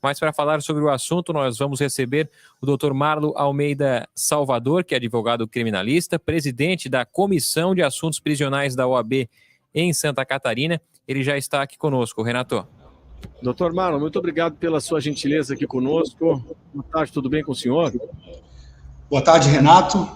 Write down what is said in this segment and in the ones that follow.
mas para falar sobre o assunto nós vamos receber o Dr. Marlo Almeida Salvador, que é advogado criminalista, presidente da Comissão de Assuntos Prisionais da OAB em Santa Catarina. Ele já está aqui conosco, Renato. Doutor Marlo, muito obrigado pela sua gentileza aqui conosco. Boa tarde, tudo bem com o senhor? Boa tarde, Renato.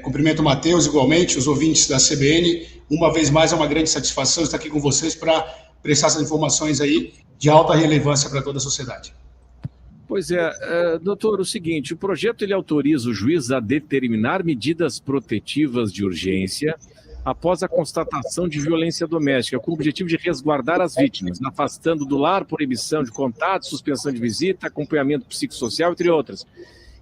Cumprimento o Matheus, igualmente, os ouvintes da CBN. Uma vez mais, é uma grande satisfação estar aqui com vocês para prestar essas informações aí de alta relevância para toda a sociedade. Pois é, doutor, o seguinte, o projeto ele autoriza o juiz a determinar medidas protetivas de urgência após a constatação de violência doméstica, com o objetivo de resguardar as vítimas, afastando do lar, proibição de contato, suspensão de visita, acompanhamento psicossocial, entre outras.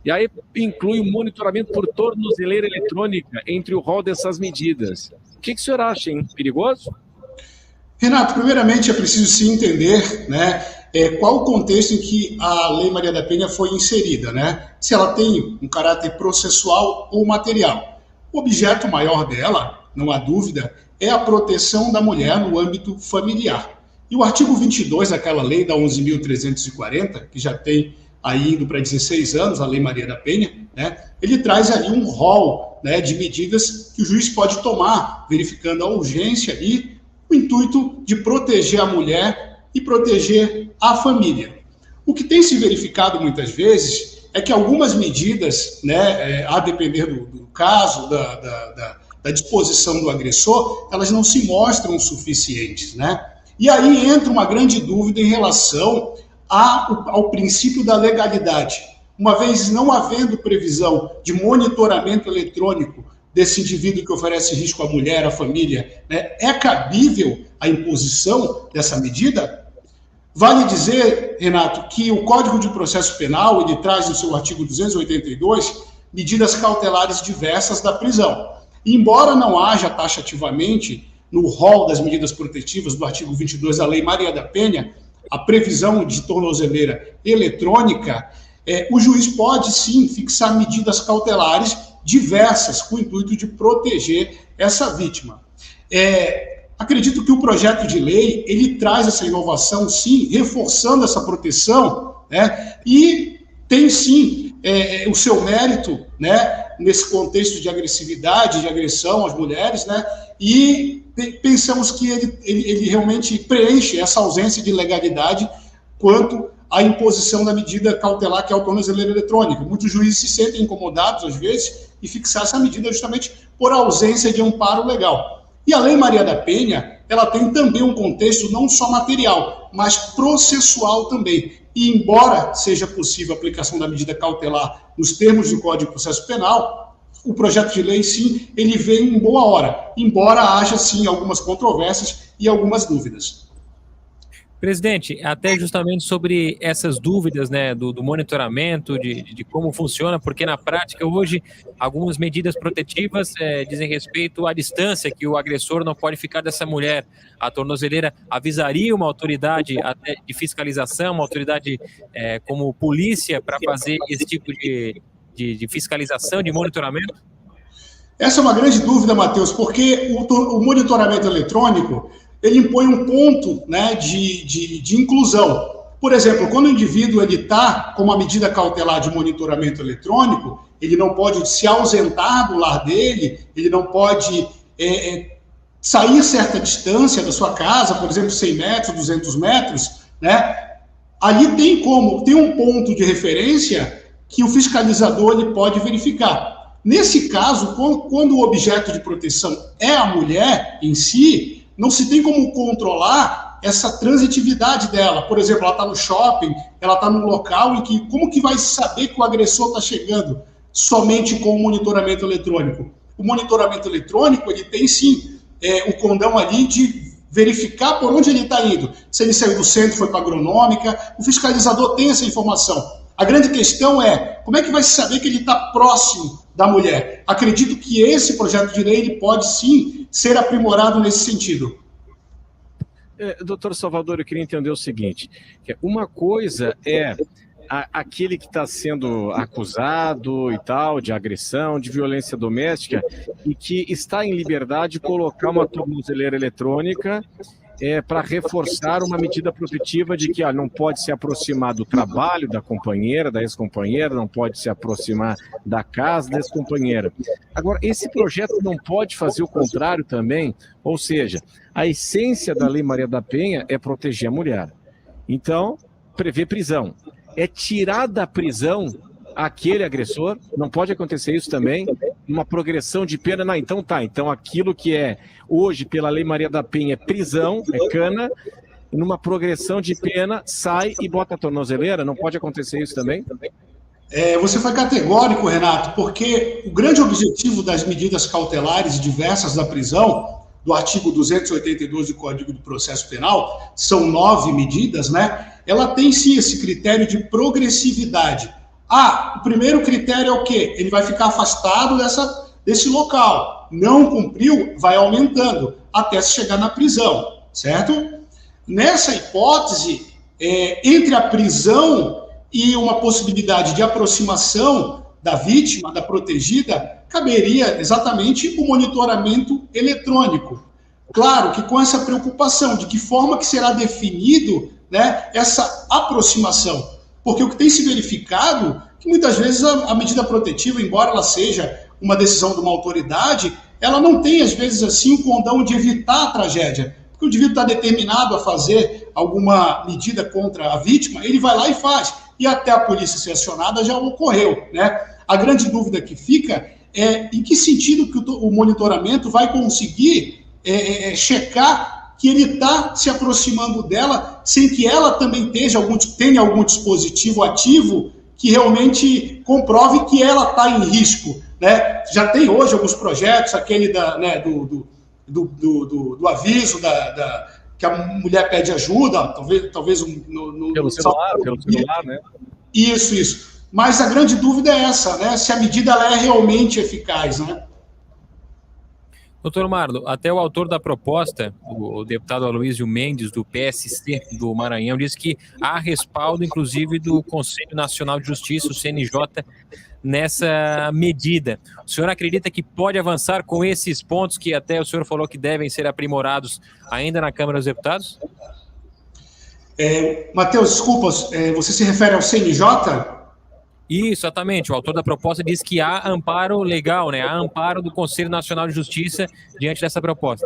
E aí inclui o monitoramento por tornozeleira eletrônica entre o rol dessas medidas. O que o senhor acha, hein? Perigoso? Renato, primeiramente é preciso se entender, né, qual o contexto em que a Lei Maria da Penha foi inserida, né? Se ela tem um caráter processual ou material. O objeto maior dela, não há dúvida, é a proteção da mulher no âmbito familiar. E o artigo 22 daquela lei, da 11.340, que já tem aí indo para 16 anos, a Lei Maria da Penha, né, ele traz ali um rol, né, de medidas que o juiz pode tomar, verificando a urgência e o intuito de proteger a mulher e proteger a família. O que tem se verificado muitas vezes é que algumas medidas, né, a depender do caso, da disposição do agressor, elas não se mostram suficientes, né? E aí entra uma grande dúvida em relação ao princípio da legalidade. Uma vez não havendo previsão de monitoramento eletrônico desse indivíduo que oferece risco à mulher, à família, né, é cabível a imposição dessa medida? Vale dizer, Renato, que o Código de Processo Penal, ele traz no seu artigo 282 medidas cautelares diversas da prisão. E, embora não haja taxativamente no rol das medidas protetivas do artigo 22 da Lei Maria da Penha a previsão de tornozeleira eletrônica, o juiz pode sim fixar medidas cautelares diversas com o intuito de proteger essa vítima. Acredito que o projeto de lei ele traz essa inovação, sim, reforçando essa proteção, né, e tem sim o seu mérito, né, nesse contexto de agressividade, de agressão às mulheres, né, e pensamos que ele realmente preenche essa ausência de legalidade quanto à imposição da medida cautelar que é a tornozeleira eletrônica. Muitos juízes se sentem incomodados, às vezes, em fixar essa medida justamente por ausência de amparo legal. E a Lei Maria da Penha, ela tem também um contexto não só material, mas processual também. E embora seja possível a aplicação da medida cautelar nos termos do Código de Processo Penal, o projeto de lei, sim, ele vem em boa hora, embora haja, sim, algumas controvérsias e algumas dúvidas. Presidente, até justamente sobre essas dúvidas, né, do monitoramento, de como funciona, porque na prática hoje algumas medidas protetivas dizem respeito à distância que o agressor não pode ficar dessa mulher. A tornozeleira avisaria uma autoridade até de fiscalização, uma autoridade como polícia para fazer esse tipo de fiscalização, de monitoramento? Essa é uma grande dúvida, Matheus, porque o monitoramento eletrônico ele impõe um ponto, né, de inclusão. Por exemplo, quando o indivíduo está com uma medida cautelar de monitoramento eletrônico, ele não pode se ausentar do lar dele, ele não pode sair certa distância da sua casa, por exemplo, 100 metros, 200 metros, né? Ali tem um ponto de referência que o fiscalizador ele pode verificar. Nesse caso, quando o objeto de proteção é a mulher em si, não se tem como controlar essa transitividade dela. Por exemplo, ela está no shopping, ela está num local em que, como que vai saber que o agressor está chegando somente com o monitoramento eletrônico? O monitoramento eletrônico, ele tem sim o condão ali de verificar por onde ele está indo. Se ele saiu do centro, foi para a agronômica, o fiscalizador tem essa informação. A grande questão é, como é que vai se saber que ele está próximo da mulher? Acredito que esse projeto de lei ele pode sim ser aprimorado nesse sentido. Doutor Salvador, eu queria entender o seguinte, uma coisa é aquele que está sendo acusado e tal, de agressão, de violência doméstica, e que está em liberdade de colocar uma tornozeleira eletrônica para reforçar uma medida protetiva de que não pode se aproximar do trabalho da companheira, da ex-companheira, não pode se aproximar da casa da ex-companheira. Agora, esse projeto não pode fazer o contrário também, ou seja, a essência da Lei Maria da Penha é proteger a mulher. Então, prevê prisão. É tirar da prisão aquele agressor, não pode acontecer isso também, uma progressão de pena, não, então aquilo que é hoje pela Lei Maria da Penha é prisão, é cana, numa progressão de pena, sai e bota a tornozeleira, não pode acontecer isso também? Você foi categórico, Renato, porque o grande objetivo das medidas cautelares diversas da prisão, do artigo 282 do Código de Processo Penal, são 9 medidas, né? Ela tem sim esse critério de progressividade. O primeiro critério é o quê? Ele vai ficar afastado desse local. Não cumpriu, vai aumentando, até se chegar na prisão, certo? Nessa hipótese, entre a prisão e uma possibilidade de aproximação da vítima, da protegida, caberia exatamente o monitoramento eletrônico. Claro que com essa preocupação de que forma que será definido, né, essa aproximação. Porque o que tem se verificado, que muitas vezes a medida protetiva, embora ela seja uma decisão de uma autoridade, ela não tem, às vezes, assim, o condão de evitar a tragédia. Porque o indivíduo está determinado a fazer alguma medida contra a vítima, ele vai lá e faz. E até a polícia ser acionada já ocorreu, né? A grande dúvida que fica é em que sentido que o monitoramento vai conseguir checar que ele está se aproximando dela sem que ela também tenha algum dispositivo ativo que realmente comprove que ela está em risco, né? Já tem hoje alguns projetos, aquele do aviso que a mulher pede ajuda, talvez pelo celular, né? Isso. Mas a grande dúvida é essa, né? Se a medida ela é realmente eficaz, né? Doutor Marlo, até o autor da proposta, o deputado Aloysio Mendes, do PSC do Maranhão, disse que há respaldo, inclusive, do Conselho Nacional de Justiça, o CNJ, nessa medida. O senhor acredita que pode avançar com esses pontos que até o senhor falou que devem ser aprimorados ainda na Câmara dos Deputados? Matheus, desculpa, você se refere ao CNJ? Isso, exatamente. O autor da proposta diz que há amparo legal, né? Há amparo do Conselho Nacional de Justiça diante dessa proposta.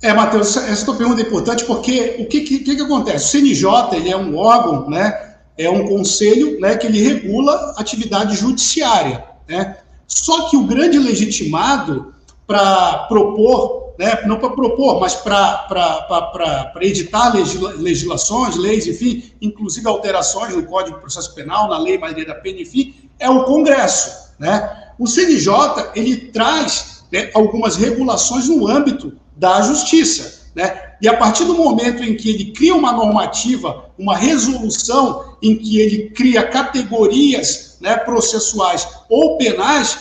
Matheus, essa tua pergunta é importante porque o que acontece? O CNJ ele é um órgão, né? É um conselho, né, que ele regula a atividade judiciária, né? Só que o grande legitimado para propor, né, não para propor, mas para editar legislações, leis, enfim, inclusive alterações no Código de Processo Penal, na Lei Maria da Penha, enfim, é o Congresso, né? O CNJ, ele traz, né, algumas regulações no âmbito da Justiça, né? E a partir do momento em que ele cria uma normativa, uma resolução em que ele cria categorias, né, processuais ou penais,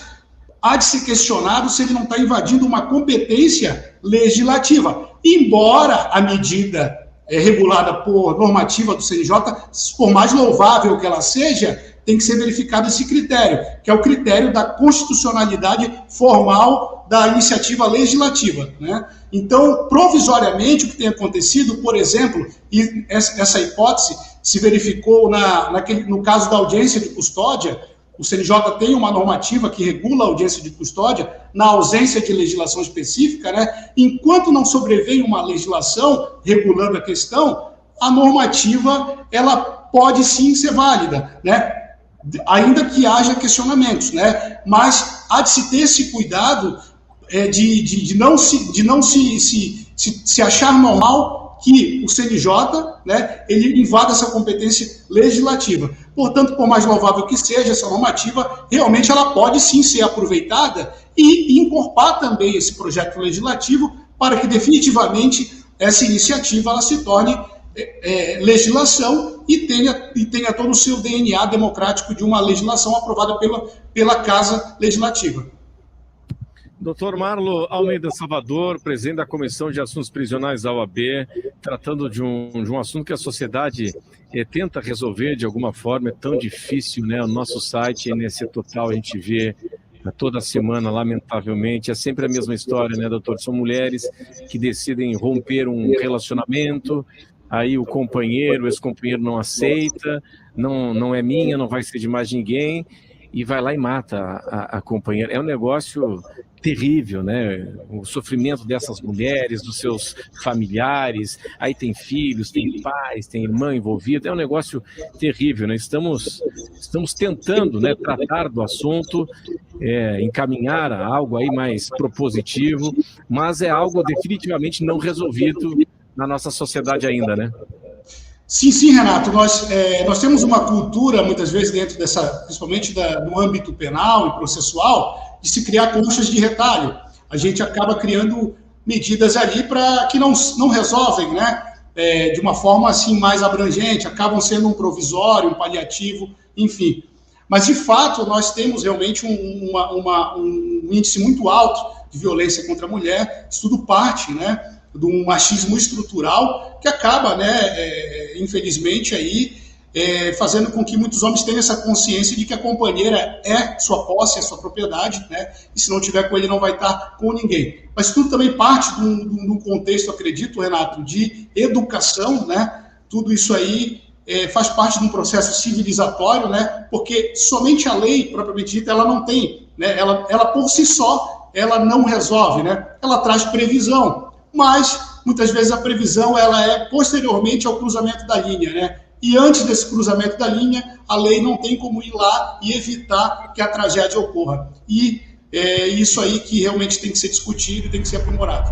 há de ser questionado se ele não está invadindo uma competência legislativa. Embora a medida regulada por normativa do CNJ, por mais louvável que ela seja, tem que ser verificado esse critério, que é o critério da constitucionalidade formal da iniciativa legislativa, né? Então, provisoriamente, o que tem acontecido, por exemplo, e essa hipótese se verificou no caso da audiência de custódia. O CNJ tem uma normativa que regula a audiência de custódia na ausência de legislação específica, né? Enquanto não sobreveio uma legislação regulando a questão, a normativa ela pode sim ser válida, né? Ainda que haja questionamentos, né? Mas há de se ter esse cuidado de não se achar normal que o CNJ, né, ele invada essa competência legislativa. Portanto, por mais louvável que seja essa normativa, realmente ela pode sim ser aproveitada e incorporar também esse projeto legislativo para que definitivamente essa iniciativa ela se torne legislação e tenha todo o seu DNA democrático de uma legislação aprovada pela Casa Legislativa. Doutor Marlo Almeida Salvador, presidente da Comissão de Assuntos Prisionais da OAB, tratando de um assunto que a sociedade tenta resolver de alguma forma, é tão difícil, né? O nosso site, NSC Total, a gente vê toda semana, lamentavelmente. É sempre a mesma história, né, doutor? São mulheres que decidem romper um relacionamento, aí o companheiro, esse companheiro não aceita, não é minha, não vai ser de mais ninguém, e vai lá e mata a companheira. É um negócio terrível, né? O sofrimento dessas mulheres, dos seus familiares, aí tem filhos, tem pais, tem irmã envolvida, é um negócio terrível, né? Estamos tentando, né, tratar do assunto, encaminhar a algo aí mais propositivo, mas é algo definitivamente não resolvido na nossa sociedade ainda, né? Sim, Renato, nós temos uma cultura, muitas vezes, dentro dessa, principalmente no âmbito penal e processual, de se criar conchas de retalho. A gente acaba criando medidas ali que não resolvem, né, de uma forma assim mais abrangente, acabam sendo um provisório, um paliativo, enfim. Mas, de fato, nós temos realmente um índice muito alto de violência contra a mulher. Isso tudo parte, né, de um machismo estrutural que acaba, né, infelizmente, aí, fazendo com que muitos homens tenham essa consciência de que a companheira é sua posse, é sua propriedade, né, e se não tiver com ele não vai estar com ninguém. Mas tudo também parte de um contexto, acredito, Renato, de educação, né, tudo isso aí faz parte de um processo civilizatório, né, porque somente a lei, propriamente dita, ela não tem, né, ela por si só, ela não resolve, né, ela traz previsão, mas muitas vezes a previsão ela é posteriormente ao cruzamento da linha, né? E antes desse cruzamento da linha, a lei não tem como ir lá e evitar que a tragédia ocorra. E é isso aí que realmente tem que ser discutido e tem que ser aprimorado.